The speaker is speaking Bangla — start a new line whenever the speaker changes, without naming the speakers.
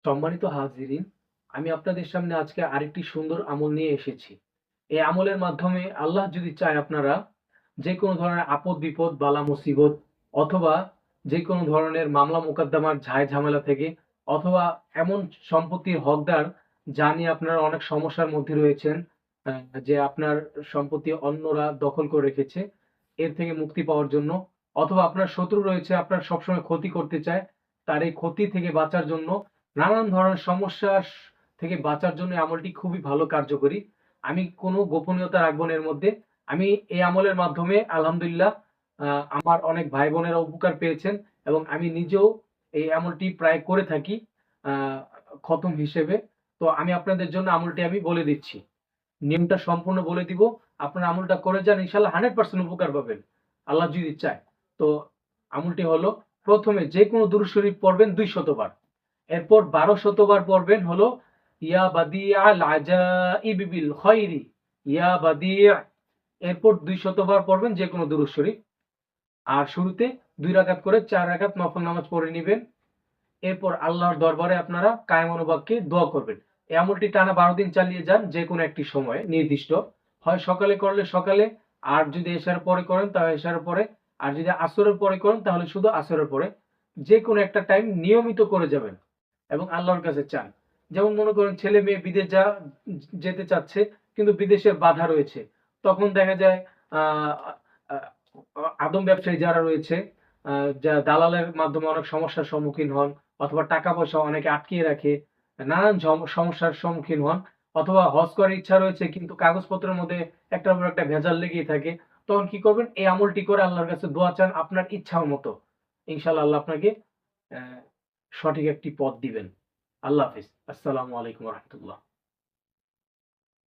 সম্মানিত হাজিরিন, আমি আপনাদের সামনে আজকে আরেকটি সুন্দর আমল নিয়ে এসেছি। এই আমলের মাধ্যমে আল্লাহ যদি চায় আপনারা যে কোনো ধরনের আপদ বিপদ বালা মুসিবত অথবা যে কোনো ধরনের মামলা মোকদ্দমার ঝায় ঝামেলা থেকে অথবা এমন সম্পত্তির হকদার যা নিয়ে আপনারা অনেক সমস্যার মধ্যে রয়েছেন, যে আপনার সম্পত্তি অন্যরা দখল করে রেখেছে, এর থেকে মুক্তি পাওয়ার জন্য, অথবা আপনার শত্রু রয়েছে আপনার সবসময় ক্ষতি করতে চায়, তার এই ক্ষতি থেকে বাঁচার জন্য, নানান ধরনের সমস্যা থেকে বাঁচার জন্য এই আমলটি খুবই ভালো কার্যকরী। আমি কোনো গোপনীয়তা রাখবো না এর মধ্যে। আমি এই আমলের মাধ্যমে আলহামদুলিল্লাহ আমার অনেক ভাই বোনেরা উপকার পেয়েছেন এবং আমি নিজেও এই আমলটি প্রায় করে থাকি খতম হিসেবে। তো আমি আপনাদের জন্য আমলটি আমি বলে দিচ্ছি। নিয়মটা সম্পূর্ণ বলে দিব। আপনারা আমলটা করে যান, ইনশাআল্লাহ 100% উপকার পাবেন। আল্লাহ যদি চায়। তো আমলটি হলো, প্রথমে যে কোনো দুরূদ শরীফ পড়বেন 200 বার। এরপর 1200 বার পড়বেন হলো ইয়া বাদিআল আজাইব বিল খায়রি, ইয়া বাদিআ। এরপর 200 বার পড়বেন যে কোনো দুরূদ শরীফ। আর শুরুতে 2 রাকাত করে 4 রাকাত নফল নামাজ পড়ে নিবেন। এরপর আল্লাহর দরবারে আপনারা কায়েম অনুবাক্যে দোয়া করবেন। এই আমলটি টানা 12 দিন চালিয়ে যান, যে কোনো একটি সময়ে নির্দিষ্ট। হয় সকালে করলে সকালে, আর যদি এশার পরে করেন তাহলে এশার পরে, আর যদি আসরের পরে করেন তাহলে শুধু আসরের পরে। যে কোনো একটা টাইম নিয়মিত করে যাবেন এবং আল্লাহর কাছে চান। যেমন মনে করেন ছেলে মেয়ে বিদেশ যেতে চাচ্ছে কিন্তু বিদেশের বাধা রয়েছে। তখন দেখা যায় আহ আহ, আদম ব্যবসায়ী যারা রয়েছে, যা দালালের মাধ্যমে অনেক সমস্যার সম্মুখীন হন, অথবা টাকা পয়সা অনেকে আটকিয়ে রাখে, নানান সমস্যার সম্মুখীন হন, অথবা হজ করার ইচ্ছা রয়েছে কিন্তু কাগজপত্রের মধ্যে একটার পর একটা ভেজাল লেগেই থাকে। তখন কি করবেন? এই আমলটি করে আল্লাহর কাছে দোয়া চান আপনার ইচ্ছা মতো। ইনশাআল্লাহ আল্লাহ আপনাকে সঠিক একটি পথ দিবেন। আল্লাহ হাফিজ। আসসালামু আলাইকুম রহমতুল্লাহ।